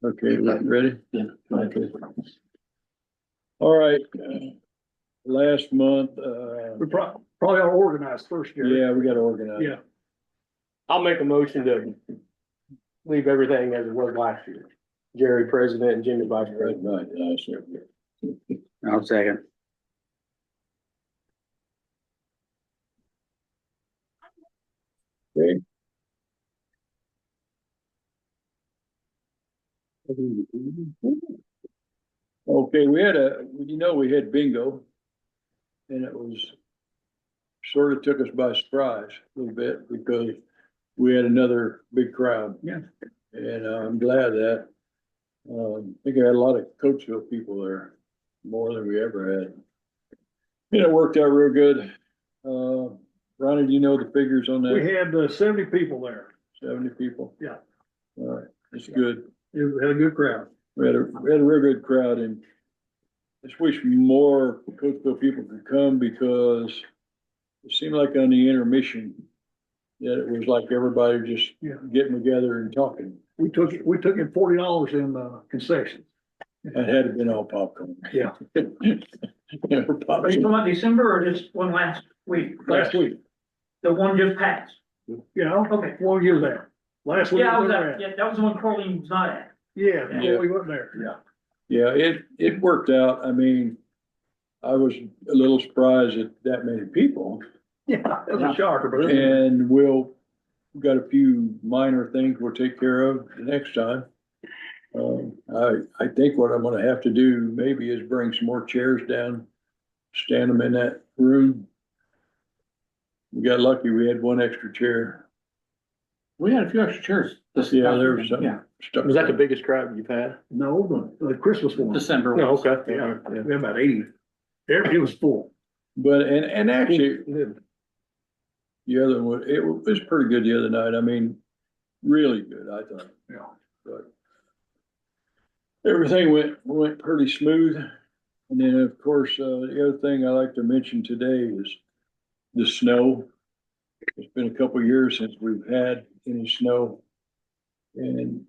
Okay, ready? Yeah. Okay. All right, last month, We probably ought to organize first, Jerry. yeah, we gotta organize. Yeah, I'll make a motion to leave everything as it was last year. Jerry president and Jimmy vice Right, president. right, sure. I'll second. Okay. Okay, we had bingo. And it was, sort of took us by surprise a little bit because we had another big crowd. Yeah. And I'm glad that, I think I had a lot of Coatesville people there, more than we ever had. And it worked out real good. Ronnie, do you know the figures on we that? had 70 people there. 70 people? Yeah. All right, that's good. We had a good crowd. We had a real good crowd, and I just wish more Coatesville people could come because it seemed like on the intermission that it was like everybody just Yeah. getting together and talking. We took in $40 in concessions. It had been all popcorn. Yeah. Never Are you popcorn. talking about December or just one last week? Last week. The one just passed? Yeah, Okay. 1 year there. Last week. Yeah, I we was were at, yeah, that was the one Corleen was not at. Yeah, Yeah. we went there. Yeah. Yeah, it worked out. I mean, I was a little surprised at that many people. Yeah, it was a shocker, but it was, And we've got a few minor things we'll take care of the next time. I think what I'm gonna have to do maybe is bring some more chairs down, stand them in that room. We got lucky, we had one extra chair. We had a few extra chairs. Yeah, there was some Yeah. stuff. Was that the biggest crowd you've had? no, the Christmas one. December. No, was- okay. Yeah, Yeah. we had about 80. It was full. But, and actually, the other one, it was pretty good the other night. I mean, really good, I thought. Yeah. But everything went pretty smooth. And then, of course, the other thing I like to mention today is the snow. It's been a couple of years since we've had any snow. And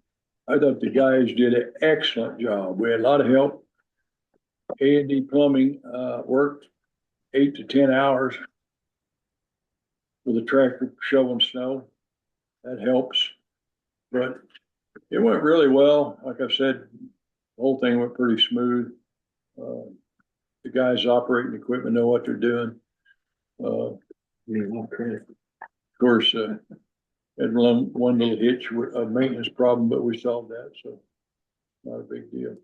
I thought the guys did an excellent job. We had a lot of help. A&D Plumbing, worked 8 to 10 hours with a tractor shoveling snow. That helps. But it went really well. Like I said, the whole thing went pretty smooth. The guys operating the equipment know what they're doing. Of course, had one little hitch, a maintenance problem, but we solved that, so not a big deal.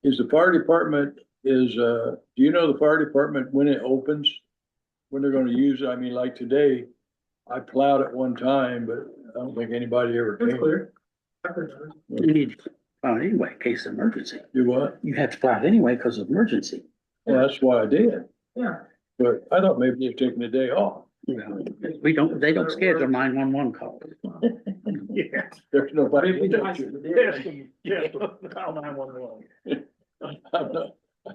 Is the fire department do you know the fire department when it opens? When they're gonna use it? I mean, like today, I plowed it one time, but I don't think anybody ever It was came. clear. You need to plow it anyway, in case of emergency. Do what? You have to plow it anyway because of emergency. Well, that's why I did, Yeah. but I thought maybe they're taking the day off. Well, they don't schedule 911 calls. Yeah. There's nobody. Yes, yes, dial 911.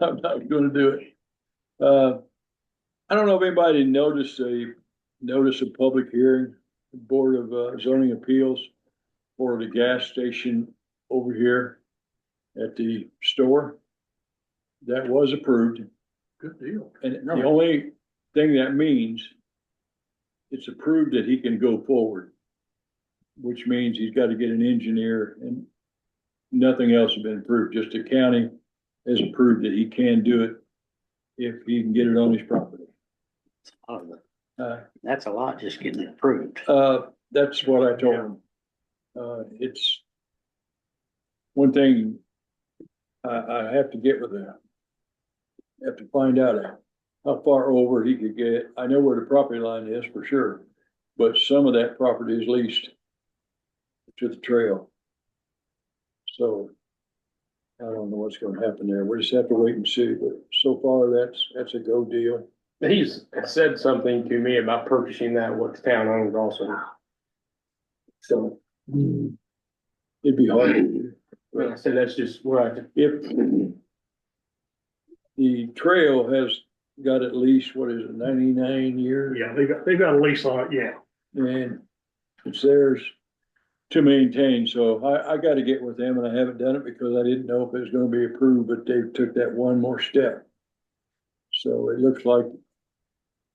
I'm not gonna do it. I don't know if anybody noticed a notice of public hearing, Board of Zoning Appeals for the gas station over here at the store. That was approved, Good deal. and the only thing that means it's approved that he can go forward, which means he's got to get an engineer, and nothing else has been approved, just the county has approved that he can do it if he can get it on his property. That's a lot, just getting it approved. That's what I told him. It's one thing I have to get with him. Have to find out how far over he could get. I know where the property line is for sure, but some of that property is leased to the trail. So I don't know what's gonna happen there. We just have to wait and see, but so far that's a go deal. He's said something to me about purchasing that, what the town owns also. So it'd be hard. Well, I said, that's just where I, If the trail has got at least, what is it, 99 years? Yeah, they got a lease on it, yeah. And it's theirs. to maintain, so I gotta get with them, and I haven't done it because I didn't know if it was gonna be approved, but they took that one more step. So it looks like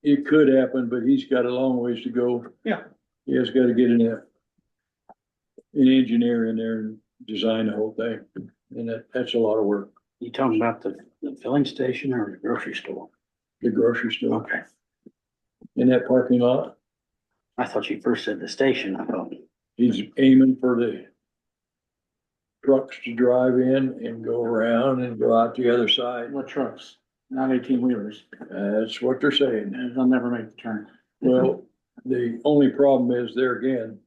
it could happen, but he's got a long ways to go. Yeah. He has gotta get an engineer in there and design the whole thing, and that's a lot of work. You talking about the filling station or the grocery store? The grocery store Okay, in that parking lot, I thought you first said the station, I thought. he's aiming for the trucks to drive in and go around and go out the other side. What trucks? Not 18 wheelers. That's what they're saying. They'll never make the turn. Well, the only problem is there again,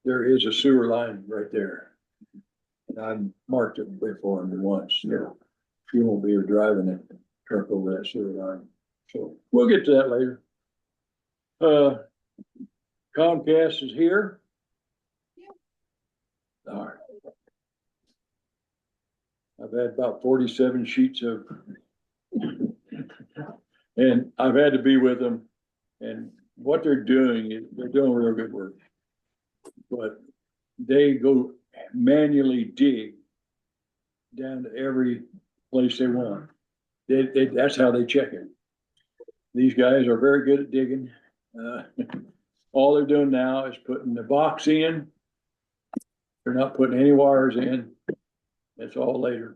there is a sewer line right there. And I marked it before him once, so you won't be driving a truck over that sewer line. So we'll get to that later. Comcast is here. All right. I've had about 47 sheets of, and I've had to be with them, and what they're doing is, they're doing real good work. But they go manually dig down to every place they want. That's how they check it. These guys are very good at digging. All they're doing now is putting the box in. They're not putting any wires in. That's all later.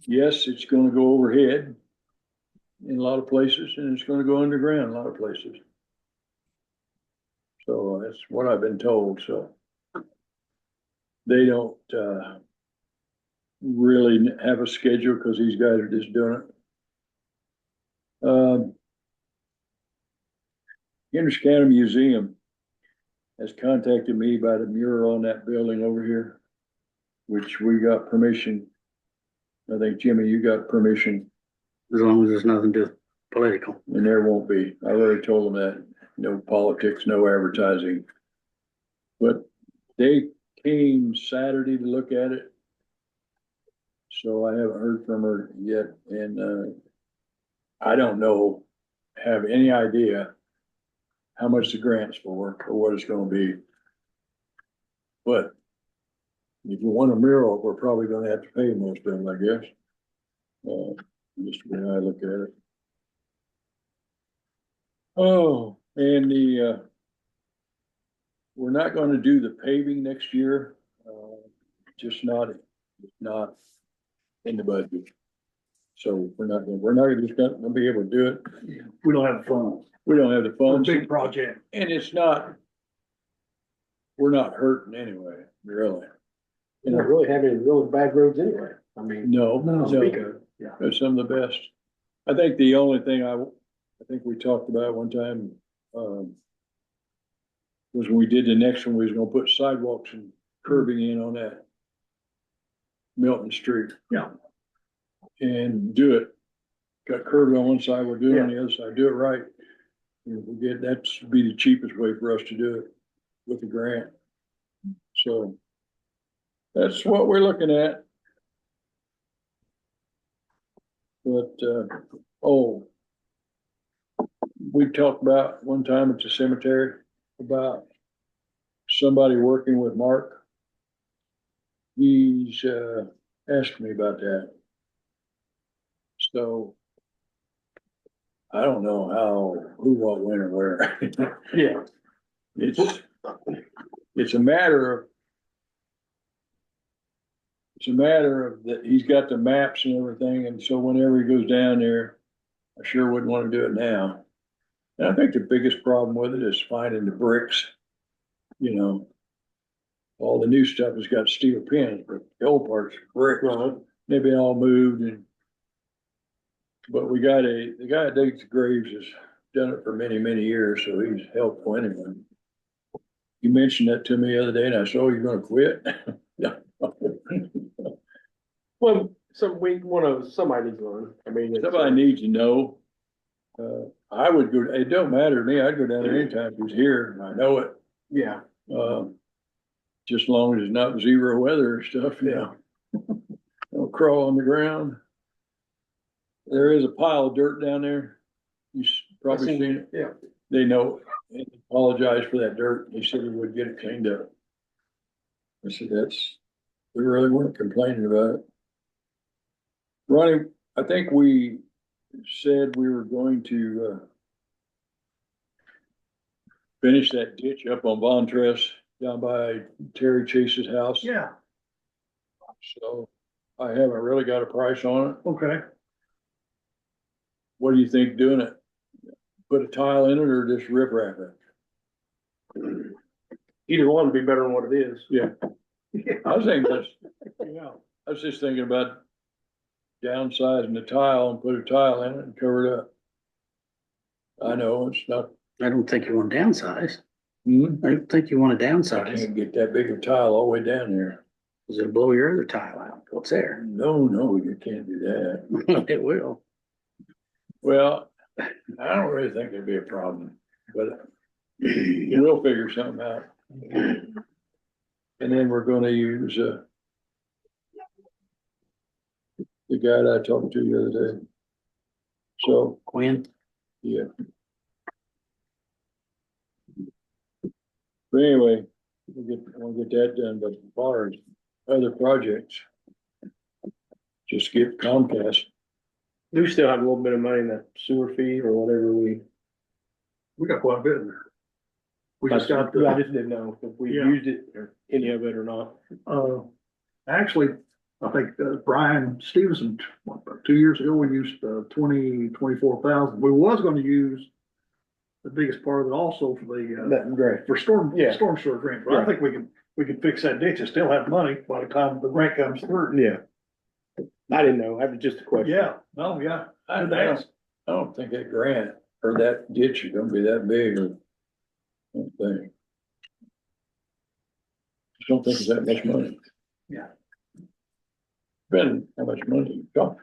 Yes, it's gonna go overhead in a lot of places, and it's gonna go underground in a lot of places. So that's what I've been told, so. They don't, really have a schedule, cause these guys are just doing it. Henry County Museum has contacted me about a mural on that building over here, which we got permission. I think, Jimmy, you got permission, As long as there's nothing to political. and there won't be. I already told them that. No politics, no advertising. But they came Saturday to look at it. So I haven't heard from her yet, and I don't know, have any idea how much the grant's for or what it's gonna be. But if you want a mural, we're probably gonna have to pay most of them, I guess. Just the way I look at it. Oh, and we're not gonna do the paving next year, just not in the budget. So we're not just gonna be able to do it. We don't have funds. We don't have the For a funds. big project. And it's not, we're not hurting anyway, really. You don't really have any really bad roads anyway. I mean, No, speak no, of, yeah. they're some of the best. I think the only thing I think we talked about one time, was when we did the next one, we was gonna put sidewalks and curbing in on that Milton Street. Yeah. And do it. Got curb on one side, we'll do it on the other side, do it right. And we get, that's be the cheapest way for us to do it with the grant. So that's what we're looking at. But, we talked about one time at the cemetery about somebody working with Mark. He's, asked me about that. So I don't know how, who, what, when, or where. Yeah. It's a matter of that he's got the maps and everything, and so whenever he goes down there, I sure wouldn't want to do it now. And I think the biggest problem with it is finding the bricks. You know, all the new stuff has got steel pins, but the old part's brick. They've been all moved and. But the guy that digs the graves has done it for many, many years, so he's helpful anyway. You mentioned that to me the other day, and I said, "Oh, you're gonna quit?" Yeah. Well, somebody needs to learn. I mean, Somebody needs to know. I would go, it don't matter to me, I'd go down there anytime if he's here, and I know it. yeah. Just as long as it's not zero weather or stuff, Yeah. Don't crawl on the ground. There is a pile of dirt down there. You've probably seen it. Yeah. They know, and apologize for that dirt. He said he would get it cleaned up. I said, we really weren't complaining about it. Ronnie, I think we said we were going to, finish that ditch up on Von Tress down by Terry Chase's house. Yeah, So I haven't really got a price on it. okay. What do you think doing it? Put a tile in it or just rip wrap it? Either one would be better than what it is. Yeah. I was thinking this, yeah, I was just thinking about downsizing the tile and put a tile in it and cover it up. I know it's not, I don't think you want to downsize. hmm, I don't think you want to I downsize, can't get that big a tile all the way down there. because it'll blow your other tile out, what's there. No, you can't do that. It will. Well, I don't really think it'd be a problem, but we'll figure something out. And then we're gonna use, the guy that I talked to the other day. So, Quinn, yeah. But anyway, we'll get that done, but as far as other projects, just get Comcast. Do we still have a little bit of money in that sewer fee or whatever we? We got quite a bit in there. We just got I the, just didn't know if we Yeah. used it or any of it or not. actually, I think Brian Stevenson, what, about 2 years ago, we used 24,000. We was gonna use the biggest part of it also for the, That's great. for storm Yeah. sewer grant. But I think we can fix that ditch and still have money by the time the grant comes through. Yeah. I didn't know. That was just a question. Yeah, no, yeah. I Good ask. don't think that grant or that ditch is gonna be that big or thing. Just don't think it's that much money. Yeah. Depending how much money you got.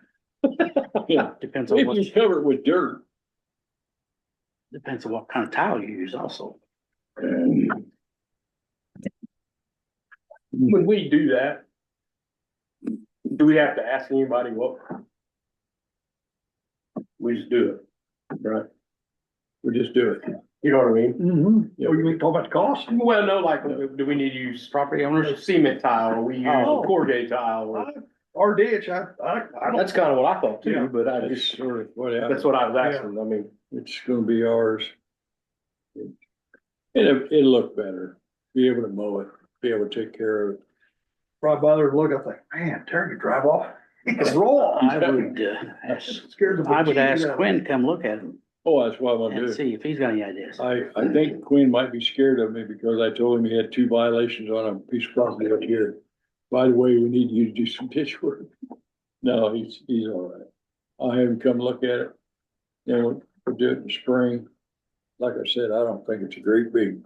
Yeah, depends on if what, you cover it with dirt. depends on what kind of tile you use also. When we do that, do we have to ask anybody what? We just do it, right? We just do it. You know what I mean? Mm-hmm. Yeah, you mean talk about the cost? Well, no, like, do we need to use Property owners, cement tile or we use Oh. corrugated tile? Or Our ditch, I don't. that's kind of what I thought Yeah. too, but I That's just, sort of what happened. that's what I was asking. I mean, It's gonna be ours. It'll look better, be able to mow it, be able to take care of it. Right by there and look, I think, man, Terry could drive off. He could roll. I would, Scares the I would bejesus ask out of me. Quinn to come look at it Oh, that's what I'm gonna and do. see if he's got any ideas. I think Quinn might be scared of me because I told him he had 2 violations on a piece of property up here. By the way, we need you to do some ditch work. No, he's all right. I'll have him come look at it. Then we'll do it in the spring. Like I said, I don't think it's a great big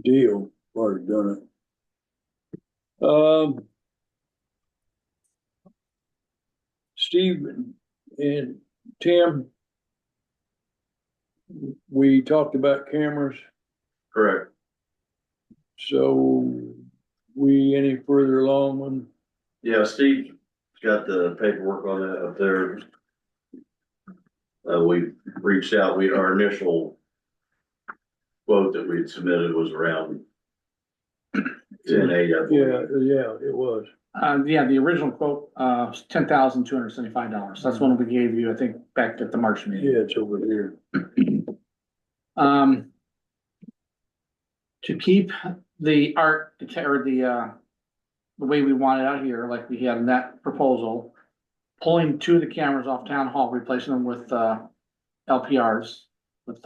deal, already done it. Steve and Tim, we talked about cameras, Correct. so we any further along when, Yeah, Steve got the paperwork on that up there. We reached out, our initial quote that we had submitted was around 10,800, I believe. yeah, it was. Yeah, the original quote, was $10,275. That's one we gave you, I think, back at the March meeting. Yeah, it's over here. To keep the art, or the way we want it out here, like we had in that proposal, pulling 2 of the cameras off town hall, replacing them with, LPRs, with,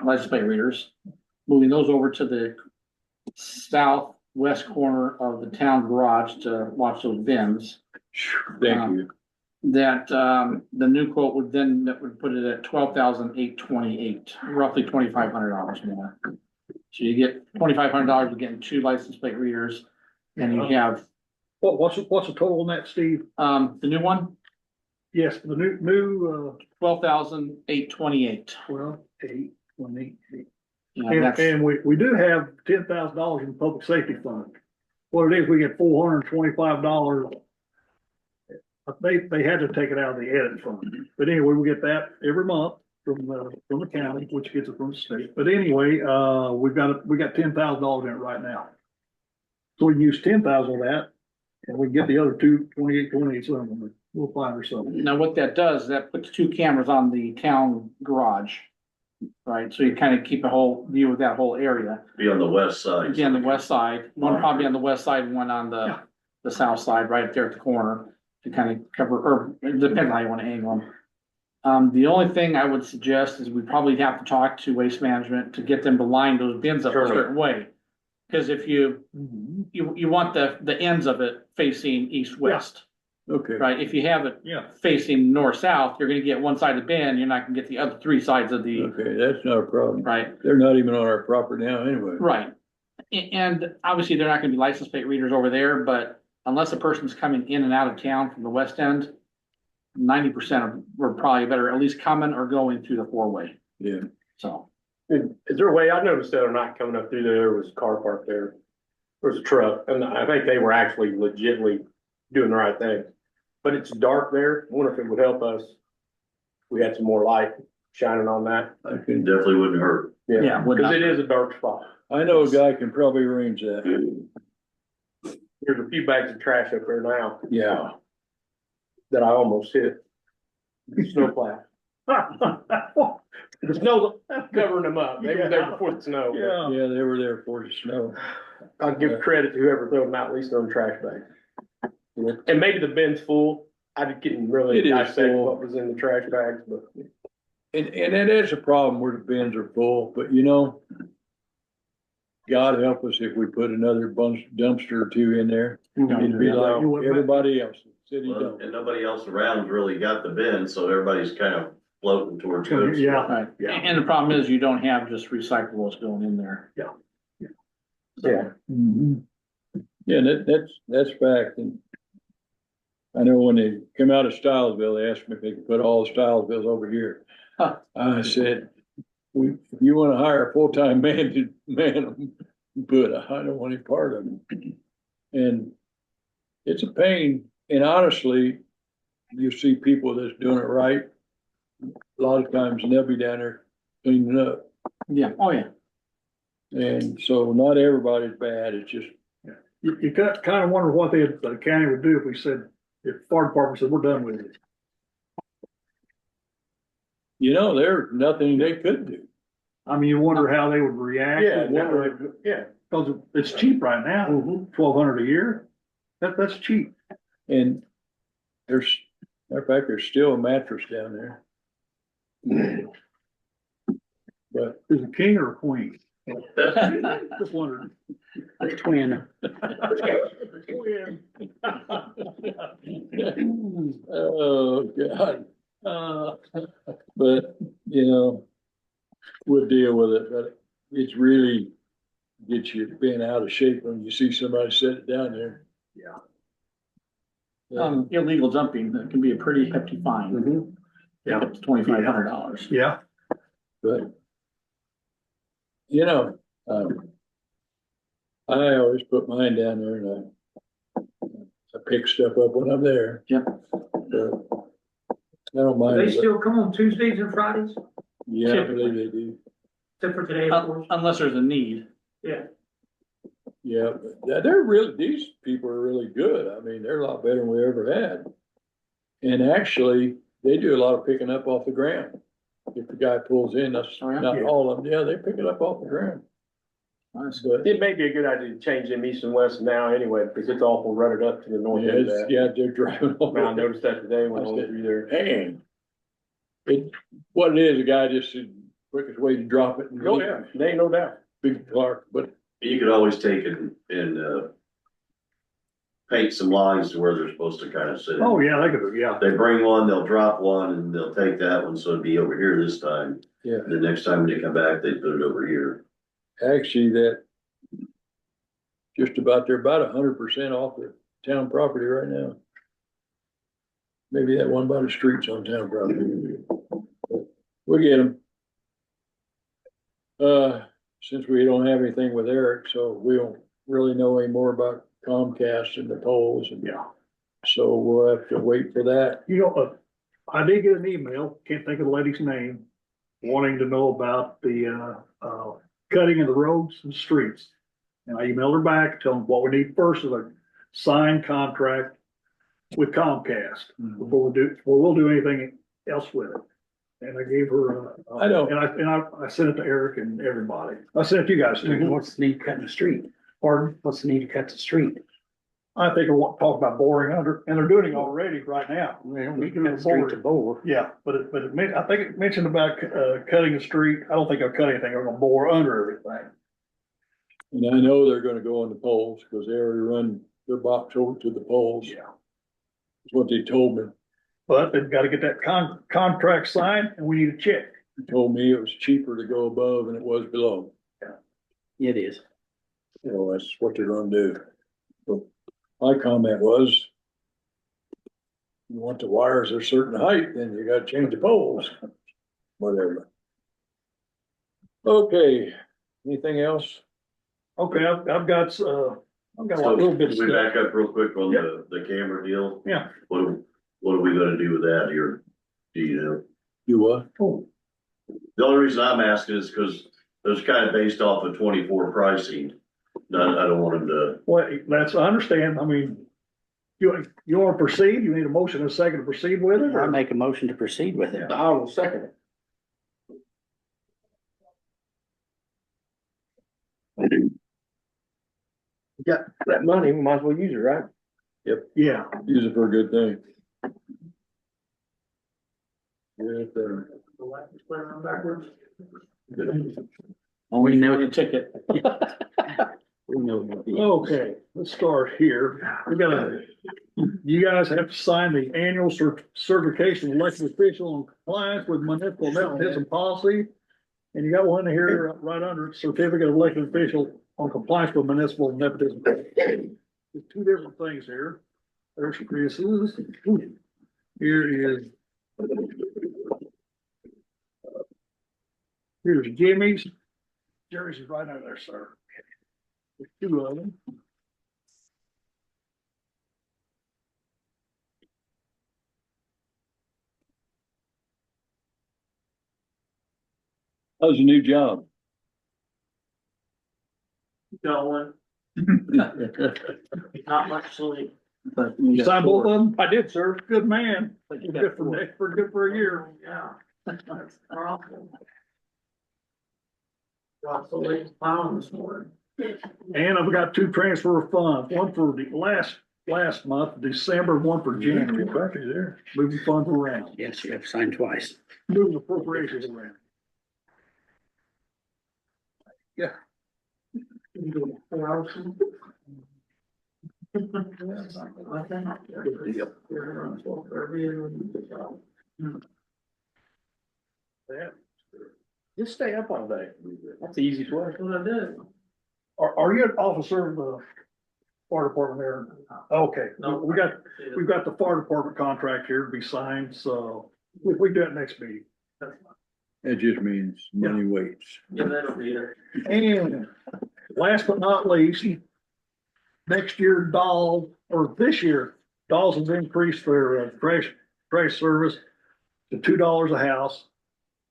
license plate readers, moving those over to the southwest corner of the town garage to watch those bins. Thank you. That, the new quote would then, that would put it at $12,828, roughly $2,500 more. So you get $2,500, you're getting 2 license plate readers, and you have, What's the total on that, Steve? the new one, Yes, the new, $12,828. 12,818. Yeah, And, that's, and we do have $10,000 in public safety fund. What it is, we get $425. They had to take it out of the edit fund, but anyway, we get that every month from the county, which gets it from the state. But anyway, we got $10,000 in it right now. So we can use 10,000 of that, and we can get the other 28, so we'll find her something. Now, what that does, that puts 2 cameras on the town garage. Right, so you kind of keep a whole view of that whole area. Be on the west side. Again, the west side, one probably on the west side and one on the south side, right there at the corner. To kind of cover, or it depends on how you want to angle them. The only thing I would suggest is we probably have to talk to Waste Management to get them to line those bins up a certain way. Cause if you want the ends of it facing east-west, Okay, right? If you have it Yeah. facing north-south, you're gonna get one side of the bin, you're not gonna get the other 3 sides of the, okay, that's not a problem. right? They're not even on our property now anyway. Right. And obviously, they're not gonna be license plate readers over there, but unless a person's coming in and out of town from the west end, 90% of, we're probably better at least coming or going through the 4-way, Yeah, so. Is there a way, I noticed that are not coming up through there was a car parked there. There was a truck, and I think they were actually legitimately doing the right thing. But it's dark there, I wonder if it would help us. We had some more light shining on that. I can, Definitely wouldn't hurt. Yeah, would Cause not. it is a dark spot. I know a guy can probably arrange that. There's a few bags of trash up there now Yeah, that I almost hit. Snowplow. The snow's covering them up. They were there before the snow. Yeah. yeah, they were there before the snow. I'll give credit to whoever threw them out, at least on trash bags. And maybe the bin's full. I didn't really It is dissect full. what was in the trash bags, but And it is a problem where the bins are full, but you know, God help us if we put another bunch dumpster or 2 in there. It'd be like everybody else, city Well, dump. and nobody else around's really got the bin, so everybody's kind of floating towards Coatesville. Yeah. Right, Yeah. and the problem is you don't have just recyclables going in there. Yeah. yeah. Mhm. Yeah, that's fact. And I know when they come out of Stylesville, they asked me if they could put all the Stylevilles over here. Huh. I said, if you wanna hire a full-time man to man them, but I don't want any part of it. And it's a pain, and honestly, you see people that's doing it right. A lot of times they'll be down there cleaning up, Yeah, oh yeah, and so not everybody's bad, it's just, You kind of wonder what the county would do if we said, if fire department said, we're done with it. you know, there's nothing they could do. I mean, you wonder how they would react. Yeah, and wonder- yeah. Cause it's cheap right now, Mhm. 1,200 a year. That's cheap. And there's, matter of fact, there's still a mattress down there. But Is it king or a queen? Just wondering. A twin. oh, God. But, you know, we'll deal with it, but it's really gets you being out of shape when you see somebody set it down there. Yeah. illegal dumping, that can be a pretty hefty fine. Mhm. Yeah. It's $2,500. Yeah. But, you know, I always put mine down there and I pick stuff up when I'm there. Yep. But I don't Do mind. they it, but- still come on Tuesdays and Fridays, Yeah, I believe they do. except for today, of course? Unless there's a need. Yeah. Yeah, but they're really, these people are really good. I mean, they're a lot better than we ever had. And actually, they do a lot of picking up off the ground. If the guy pulls in, that's Oh, yeah? not all of them. Yeah, they pick it up off the ground. Nice. But It may be a good idea to change them east and west now anyway, because it's awful rutted up to the north yeah, end of it's, that. yeah, they're driving all I over. noticed that today when I went through there. Man. What it is, the guy just the quickest way to drop it. And Oh, yeah, there ain't no doubt. Big Clark, but You could always take it and paint some lines to where they're supposed to kind of sit. Oh, yeah, they could, yeah. They bring one, they'll drop one, and they'll take that one, so it'd be over here this time. yeah, The next time they come back, they put it over here. actually that just about, they're about 100% off the town property right now. Maybe that one by the streets on town property. But we'll get them. Since we don't have anything with Eric, so we don't really know any more about Comcast and the polls and. Yeah. So we'll have to wait for that. You know, I did get an email, can't think of the lady's name, wanting to know about the, cutting of the roads and streets. And I emailed her back, telling them what we need first is a signed contract with Comcast before we'll do anything else with it. And I gave her, I know. and I sent it to Eric and everybody. I sent it to you guys too. What's the need of cutting the street? Pardon? What's the need to cut the street? I think I want to talk about boring under, and they're doing it already right now. We don't need to cut the street to bore. Yeah, but I think it mentioned about, cutting the street. I don't think I'll cut anything. I'm gonna bore under everything. And I know they're gonna go on the poles, because they already run their box over to the poles. Yeah. That's what they told me. But they've got to get that contract signed and we need a check. They told me it was cheaper to go above than it was below. It is. You know, that's what they're gonna do. But my comment was, you want the wires a certain height, then you gotta change the poles. Whatever. Okay, anything else? Okay, I've got a So little bit of can we stuff. back up real quick on the camera deal? Yeah. What are we gonna do with that here? Do you know? You what? Oh, The only reason I'm asking is because it was kind of based off of 24 pricing. No, I don't want them to, well, I understand. I mean, you want to proceed? You need a motion and a second to proceed with it? I Or? make a motion to proceed with it. I will second it. You got that money, we might as well use it, right? Yeah, Use it for a good thing. Good thing. We know The ticket. We know. okay, let's start here. You guys have to sign the annual certification of elected official in compliance with municipal nepotism policy. And you got one here right under it, certificate of elected official on compliance with municipal nepotism. There's two different things here. There's Chris's. Here is. Here's Jimmy's. Jerry's is right under there, sir. There's two of them. How's your new job? Going, not much sleep. You signed both of them? I did, sir. Good man. You got Good for a year. Yeah. That's awful. Got so late plowing this morning. And I've got two transfer of funds, one for the last month, December, one for January. There. Moving funds around, Yes, you have signed twice. moving appropriations around. You do 4 hours. Just stay up all day. That's the easiest way. That's what I did. Are you an officer of the fire department there? Okay, we've got the fire department contract here to be signed, so we do it next meeting. It just means money waits. Yeah, they don't need it. And last but not least, next year this year, Dolls has increased their trash service to $2 a house.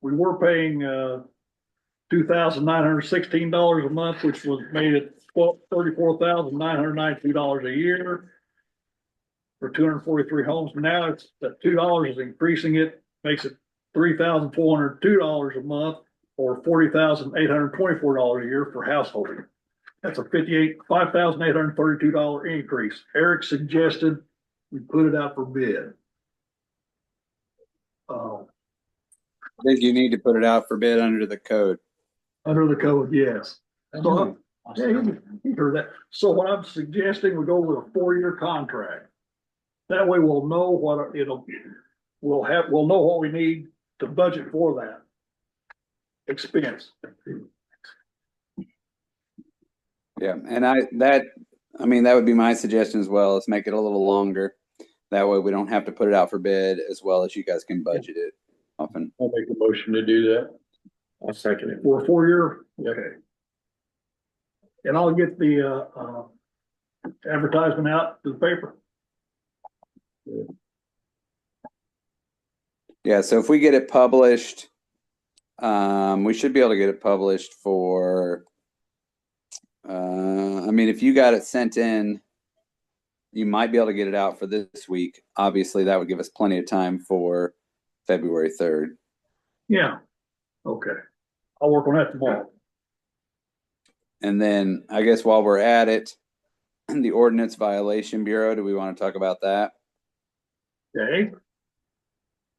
We were paying $2,916 a month, which was made it $34,992 a year for 243 homes. Now it's at $2 is increasing it, makes it $3,402 a month or $40,824 a year for household. That's a $5,832 increase. Eric suggested we put it out for bid. I think you need to put it out for bid under the code. Under the code, yes. So, yeah, he heard that. So what I'm suggesting, we go with a 4-year contract. That way we'll know what we'll know what we need to budget for that expense. Yeah, and that would be my suggestion as well. Let's make it a little longer. That way we don't have to put it out for bid, as well as you guys can budget it often. I'll make a motion to do that. I'll second it. For a 4-year, okay. And I'll get the advertisement out to the paper. Yeah, so if we get it published, we should be able to get it published for I mean, if you got it sent in, you might be able to get it out for this week. Obviously, that would give us plenty of time for February 3rd. Yeah, okay. I'll work on that tomorrow. And then I guess while we're at it, the Ordinance Violation Bureau, do we want to talk about that? Okay.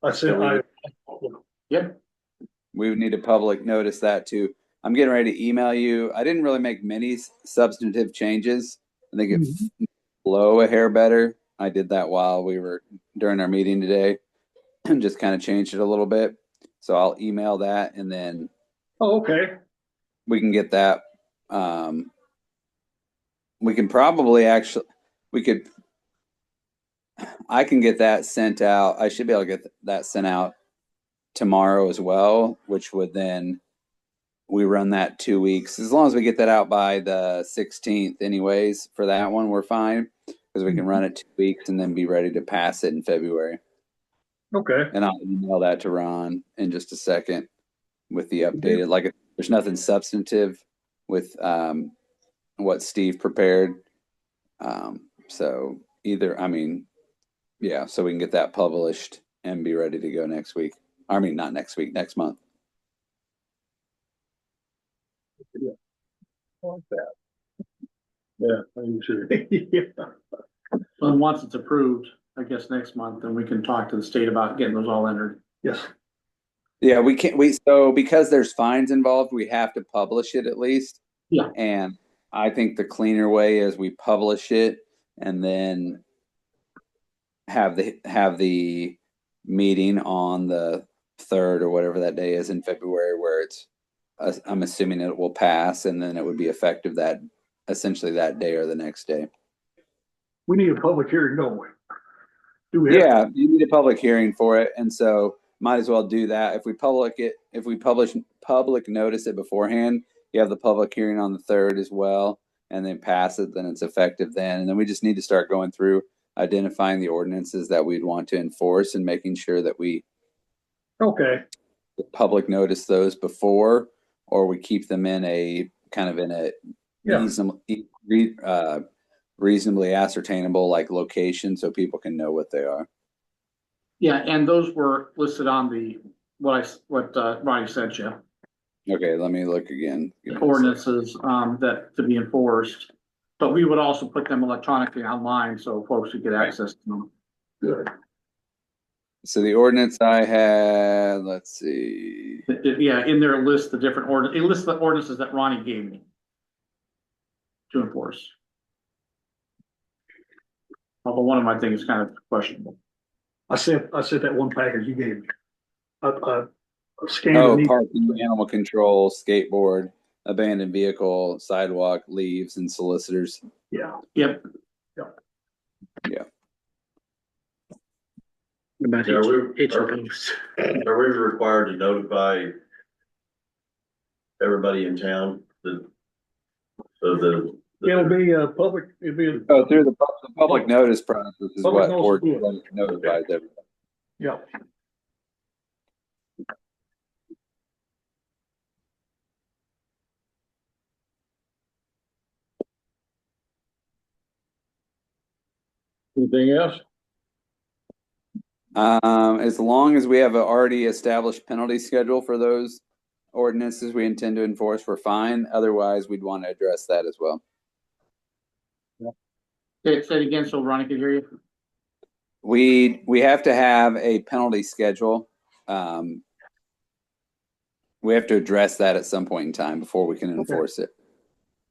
I said, So we would need to public notice that too. I'm getting ready to email you. I didn't really make many substantive changes. I think it flow a hair better. I did that while we were during our meeting today and just kind of changed it a little bit. So I'll email that and then oh, okay. we can get that. We can probably actually, I can get that sent out. I should be able to get that sent out tomorrow as well, which would then we run that 2 weeks. As long as we get that out by the 16th anyways, for that one, we're fine because we can run it 2 weeks and then be ready to pass it in February. Okay. And I'll email that to Ron in just a second with the updated, like there's nothing substantive with what Steve prepared. So either, I mean, yeah, so we can get that published and be ready to go next week. I mean, not next week, next month. Yeah. I like that. Yeah, I do too. Yeah. And once it's approved, I guess next month, then we can talk to the state about getting those all entered. Yes. Yeah, so because there's fines involved, we have to publish it at least. Yeah. And I think the cleaner way is we publish it and then have the meeting on the 3rd or whatever that day is in February, where it's I'm assuming it will pass and then it would be effective essentially that day or the next day. We need a public hearing, don't we? Do we? Yeah, you need a public hearing for it, and so might as well do that. If we public notice it beforehand, you have the public hearing on the 3rd as well, and then pass it, then it's effective then. And then we just need to start going through identifying the ordinances that we'd want to enforce and making sure that we Okay. public notice those before, or we keep them in a kind of in a reasonably ascertainable like location so people can know what they are. Yeah, and those were listed on what Ronnie sent you. Okay, let me look again. Ordinances that to be enforced, but we would also put them electronically online so folks could get access to them. Good. So the ordinance I had, let's see. Yeah, in there lists the different it lists the ordinances that Ronnie gave me to enforce. Although one of my things is kind of questionable. I sent that one package you gave me. A scan. Parking, animal control, skateboard, abandoned vehicle, sidewalk, leaves, and solicitors. Yeah. Yep. Yeah. About Yeah, HOAs. Are we required to notify everybody in town It'll be a public, it'll be. Through the public notice process is Public what notice, ordinance notifies everybody. Yeah. Anything else? As long as we have an already established penalty schedule for those ordinances we intend to enforce, we're fine. Otherwise, we'd want to address that as well. Say it again so Ronnie could hear you. We have to have a penalty schedule. We have to address that at some point in time before we can enforce it.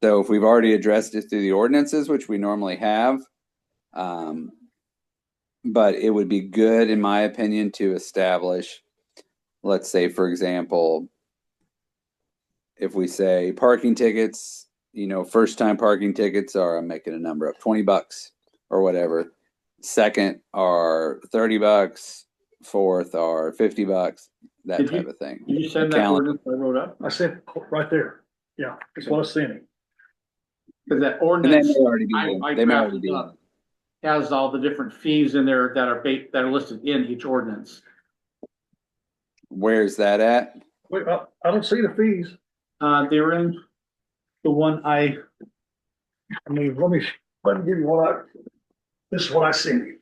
So if we've already addressed it through the ordinances, which we normally have, but it would be good, in my opinion, to establish, let's say, for example, if we say parking tickets, first time parking tickets are, I'm making a number up, $20 or whatever. Second are $30. Fourth are $50. That type of thing. Did you send that ordinance I wrote up? I sent right there. Yeah, it's what I sent him. Because that ordinance, they may already be. They may already drafted be. up, has all the different fees in there that are listed in each ordinance. Where's that at? Wait, I don't see the fees. They were in the one I mean, let me give you this is what I sent you.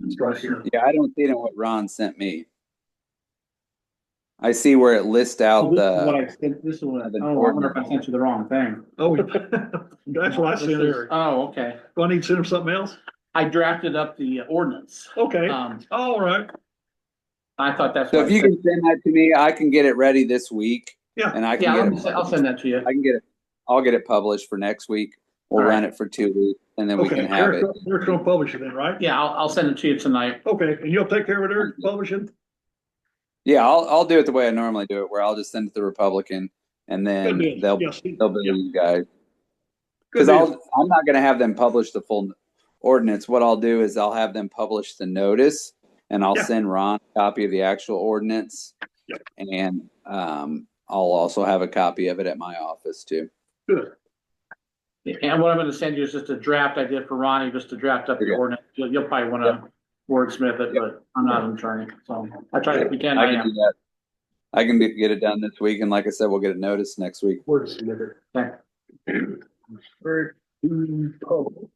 It's right here. Yeah, I don't see it in what Ron sent me. I see where it lists out This is what I, the oh, I wonder if I sent you the wrong thing. Oh, that's what I This sent is- Eric. Oh, okay. Do I need to send him something else? I drafted up the ordinance. Okay, Um, all right. I thought that's. So what if I you said. can send that to me, I can get it ready this week. Yeah. And I can Yeah, get it. I'll send that to you. I can get it. I'll get it published for next week. We'll All run right. it for 2 weeks and then we Okay, can have it. Eric's gonna publish it then, right? Yeah, I'll send it to you tonight. Okay, and you'll take care of it, Eric, publishing? Yeah, I'll do it the way I normally do it, where I'll just send it to the Republican and Good then deal. they'll Yes. bill Yeah. you guys. Good Because deal. I'm not gonna have them publish the full ordinance. What I'll do is I'll have them publish the notice and I'll Yeah. send Ron a copy of the actual ordinance. Yep. And I'll also have a copy of it at my office too. Good. And what I'm gonna send you is just a draft I did for Ronnie, just to draft up the Okay. ordinance. You'll probably wanna wordsmith it, but I'm not an attorney, so I try to pretend I I can do am. that. I can get it done this week, and like I said, we'll get it noticed next week. Word submit it. Okay. Very public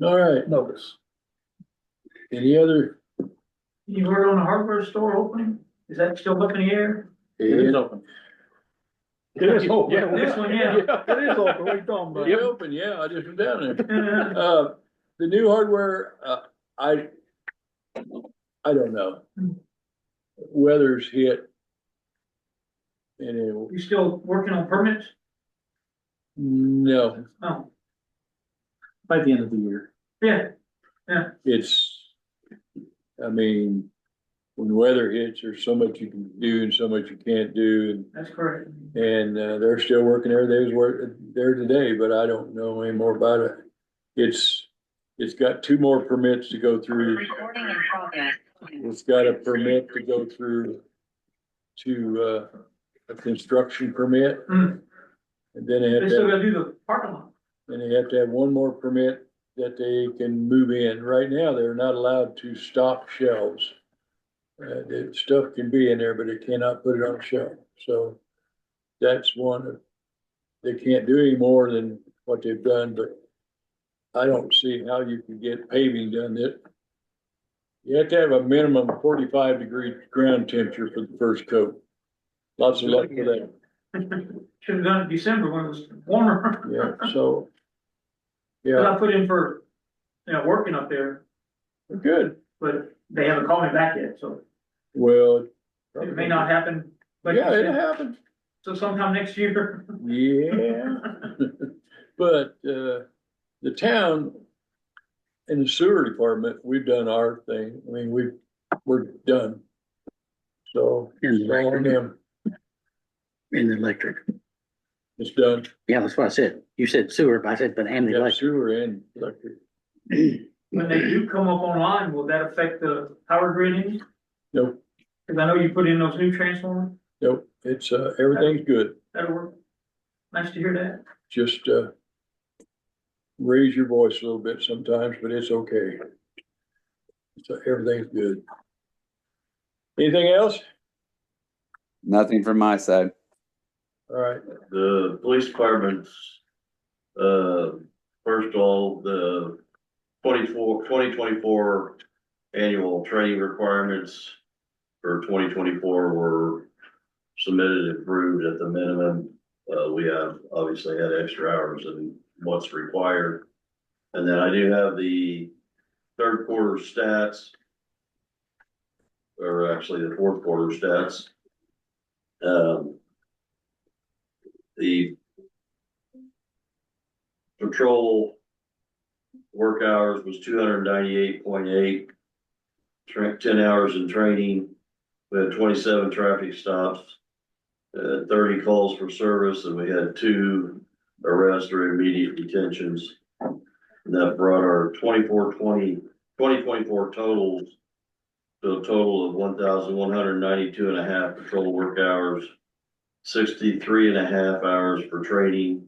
All right, notice. any other? You heard on the hardware store opening? Is that still up in the air? It is open. It is open. Yeah, this one, yeah. It is open, what are you talking about? It's open, yeah, I just went down there. The new hardware, I don't know. Weather's hit. And You still working on permits? no, Oh, By the end of the year. yeah, I mean, when weather hits, there's so much you can do and so much you can't do. that's correct. And they're still working there. They was there today, but I don't know any more about it. It's got 2 more permits to go through. Recording in progress. It's got a permit to go through to a construction permit. Hmm. And then They still gotta do the parking lot. and they have to have 1 more permit that they can move in. Right now, they're not allowed to stock shelves. The stuff can be in there, but they cannot put it on a shelf. So that's one. They can't do any more than what they've done, but I don't see how you can get paving done that. You have to have a minimum 45-degree ground temperature for the first coat. Lots of luck for that. Should have done it in December when it was warmer. Yeah, so. Cause Yeah, I put in for, working up there, good. but they haven't called me back yet, so Well. it may not happen. Like you Yeah, it said. happened. So sometime next year. Yeah. But, the town and the sewer department, we've done our thing. I mean, we're done. So, And it's all on them. In the electric. It's done. Yeah, that's what I said. You said sewer, but I said, but and the Yeah, electric. sewer and electric. When they do come up online, will that affect the power grid any? Nope, Cause I know you put in those new transformers. nope. It's, everything's good. That'll work. Nice to hear that. Just, raise your voice a little bit sometimes, but it's okay. So everything's good. Anything else? Nothing from my side. All right. The police department's, first of all, the 2024 annual training requirements for 2024 were submitted and approved at the minimum. We have obviously had extra hours than what's required. And then I do have the 3rd quarter stats, or actually the 4th quarter stats. The patrol work hours was 298.8, 10 hours in training. We had 27 traffic stops, 30 calls for service, and we had 2 arrests or immediate detentions. And that brought our 2024 totals to a total of 1,192 and a half patrol work hours, 63 and a half hours for training,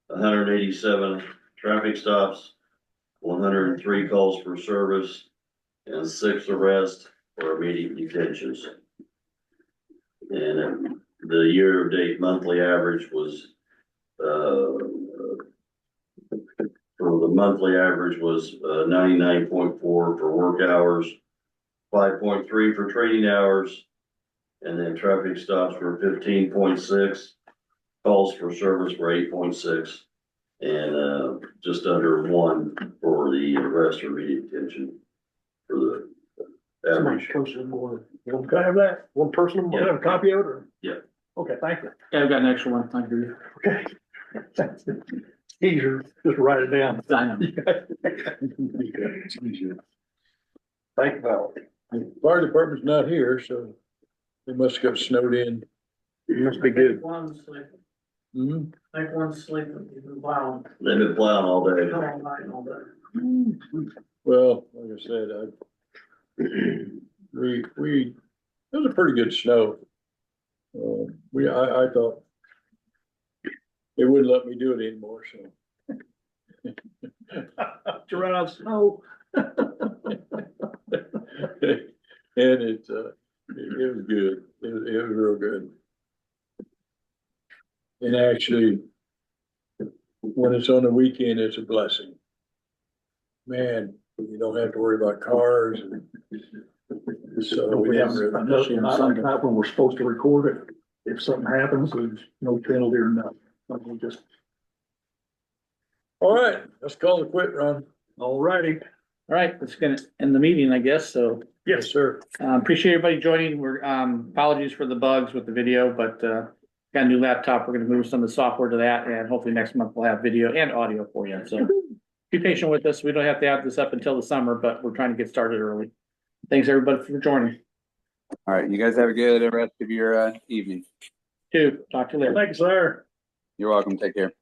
187 traffic stops, 103 calls for service, and 6 arrests or immediate detentions. And the year-to-date monthly average was For the monthly average was 99.4 for work hours, 5.3 for training hours, and then traffic stops were 15.6, calls for service were 8.6, and just under 1 for the arrest or immediate detention for the average. Can I have that? One person, Yeah. have a copy of it or? Yeah. Okay, thank you. Yeah, I've got an extra one. Thank you. Okay. Easier, just write it down. I know. Thank you, Val. Fire department's not here, so they must have got snowed in. Must be good. One sleeping, Hmm. like one sleeping, even plowing, They've been plowing all day. all night, all day. Well, like I said, it was a pretty good snow. I thought they wouldn't let me do it anymore, so. To run out of snow. And it was good. It was real good. And actually, when it's on the weekend, it's a blessing. Man, you don't have to worry about cars and. So We have Sunday. not when we're supposed to record it. If something happens, there's no penalty or nothing. Like we just, All right, let's call it quit, Ron. all righty. All right, that's gonna end the meeting, I guess, so. Yes, sir. Appreciate everybody joining. We're, apologies for the bugs with the video, but, got a new laptop. We're gonna move some of the software to that, and hopefully next month we'll have video and audio for you, so. Be patient with us. We don't have to have this up until the summer, but we're trying to get started early. Thanks, everybody, for joining. All right, you guys have a good rest of your evening. Talk to you later. Thanks, sir. You're welcome. Take care.